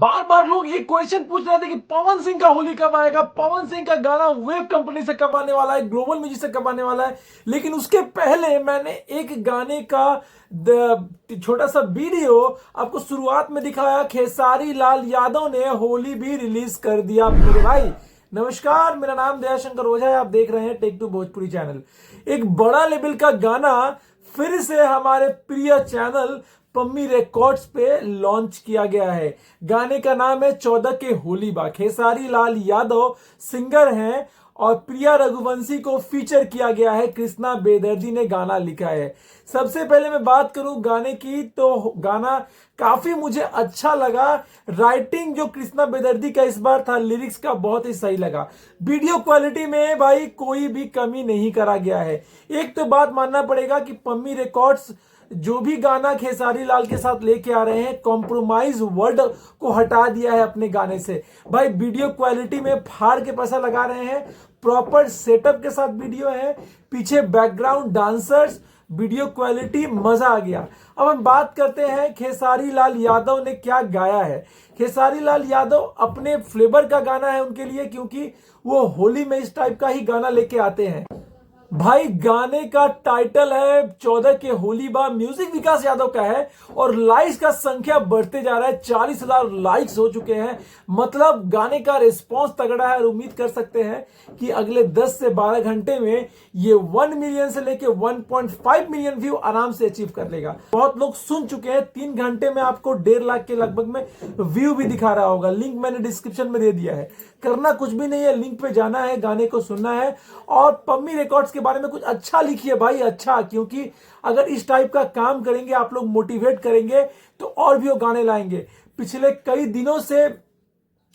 बार बार लोग ये क्वेश्चन पूछ रहे थे कि पवन सिंह का होली कब आएगा, पवन सिंह का गाना वेव कंपनी से कब आने वाला है, ग्लोबल म्यूजिक से कब आने वाला है। लेकिन उसके पहले मैंने एक गाने का छोटा सा वीडियो आपको शुरुआत में दिखाया। खेसारी लाल यादव ने होली भी रिलीज कर दिया मेरे भाई। नमस्कार, मेरा नाम दयाशंकर ओझा है, आप देख रहे हैं टेक टू भोजपुरी चैनल। एक बड़ा लेवल का गाना फिर से हमारे प्रिय चैनल पम्मी रिकॉर्ड्स पे लॉन्च किया गया है। गाने का नाम है 14 के होली बा। खेसारी लाल यादव सिंगर हैं और प्रिया रघुवंशी को फीचर किया गया है। कृष्णा बेदर्दी ने गाना लिखा है। सबसे पहले मैं बात करूं गाने की, तो गाना काफी मुझे अच्छा लगा। राइटिंग जो कृष्णा बेदर्दी का इस बार था, लिरिक्स का बहुत ही सही लगा। वीडियो क्वालिटी में भाई कोई भी कमी नहीं करा गया है। एक तो बात मानना पड़ेगा कि पम्मी रिकॉर्ड्स जो भी गाना खेसारी लाल के साथ लेके आ रहे हैं, कॉम्प्रोमाइज वर्ड को हटा दिया है अपने गाने से। भाई वीडियो क्वालिटी में फाड़ के पैसा लगा रहे हैं। प्रॉपर सेटअप के साथ वीडियो है, पीछे बैकग्राउंड डांसर्स, वीडियो क्वालिटी, मजा आ गया। अब हम बात करते हैं खेसारी लाल यादव ने क्या गाया है। खेसारी लाल यादव अपने फ्लेवर का गाना है उनके लिए, क्योंकि वो होली में इस टाइप का ही गाना लेके आते हैं। भाई गाने का टाइटल है 14 के होली बा। म्यूजिक विकास यादव का है और लाइक्स का संख्या बढ़ते जा रहा है। 40,000 लाइक्स हो चुके हैं। मतलब गाने का रिस्पांस तगड़ा है और उम्मीद कर सकते हैं कि अगले 10 से 12 घंटे में ये 1 मिलियन से लेके 1.5 मिलियन व्यू आराम से अचीव कर लेगा। बहुत लोग सुन चुके हैं। 3 घंटे में आपको 1.5 लाख के लगभग में व्यू भी दिखा रहा होगा। लिंक मैंने डिस्क्रिप्शन में दे दिया है। करना कुछ भी नहीं है, लिंक पे जाना है, गाने को सुनना है और पम्मी रिकॉर्ड्स के बारे में कुछ अच्छा लिखिए भाई, अच्छा। क्योंकि अगर इस टाइप का काम करेंगे, आप लोग मोटिवेट करेंगे, तो और भी वो गाने लाएंगे। पिछले कई दिनों से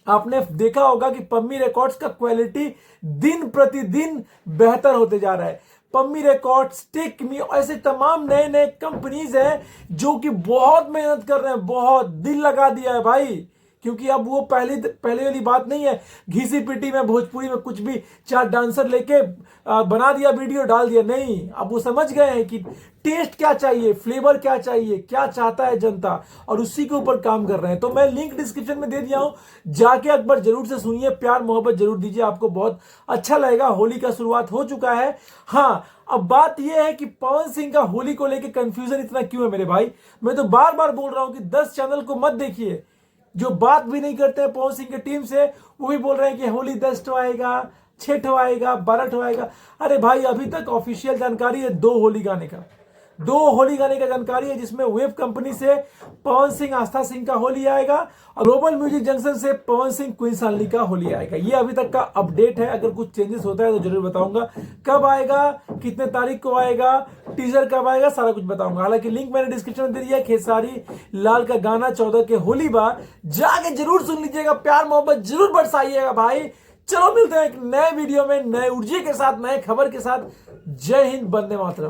आपने देखा होगा कि पम्मी रिकॉर्ड्स का क्वालिटी दिन प्रतिदिन बेहतर होते जा रहा है। पम्मी रिकॉर्ड्स, टेक मी, ऐसे तमाम नए नए कंपनीज हैं जो कि बहुत मेहनत कर रहे हैं, बहुत दिल लगा दिया है भाई। क्योंकि अब वो पहले वाली बात नहीं है, घिसी पिटी में भोजपुरी में कुछ भी 4 डांसर लेके बना दिया, वीडियो डाल दिया। नहीं, अब वो समझ गए हैं कि टेस्ट क्या चाहिए, फ्लेवर क्या चाहिए, क्या चाहता है जनता, और उसी के ऊपर काम कर रहे हैं। तो मैं लिंक डिस्क्रिप्शन में दे दिया हूं, जाके एक बार जरूर से सुनिए, प्यार मोहब्बत जरूर दीजिए, आपको बहुत अच्छा लगेगा। होली का शुरुआत हो चुका है। हाँ, अब बात यह है कि पवन सिंह का होली को लेकर कंफ्यूजन इतना क्यों है मेरे भाई। मैं तो बार बार बोल रहा हूं कि 10 चैनल को मत देखिए जो बात भी नहीं करते हैं पवन सिंह की टीम से। वो भी बोल रहे हैं कि होली 10 ठो आएगा, 6 ठो आएगा, 12 ठो आएगा। अरे भाई, अभी तक ऑफिशियल जानकारी है 2 होली गाने का। 2 होली गाने का जानकारी है, जिसमें वेव कंपनी से पवन सिंह आस्था सिंह का होली आएगा और ग्लोबल म्यूजिक जंक्शन से पवन सिंह क्वीन सालनी का होली आएगा। ये अभी तक का अपडेट है। अगर कुछ चेंजेस होता है तो जरूर बताऊंगा। कब आएगा, कितने तारीख को आएगा, टीजर कब आएगा, सारा कुछ बताऊंगा। हालांकि लिंक मैंने डिस्क्रिप्शन में दे दिया। खेसारी लाल का गाना 14 के होली बा, जाके जरूर सुन लीजिएगा, प्यार मोहब्बत जरूर बरसाइएगा भाई। चलो मिलते हैं एक नए वीडियो में, नए ऊर्जा के साथ, नए खबर के साथ। जय हिंद, वंदे मातरम।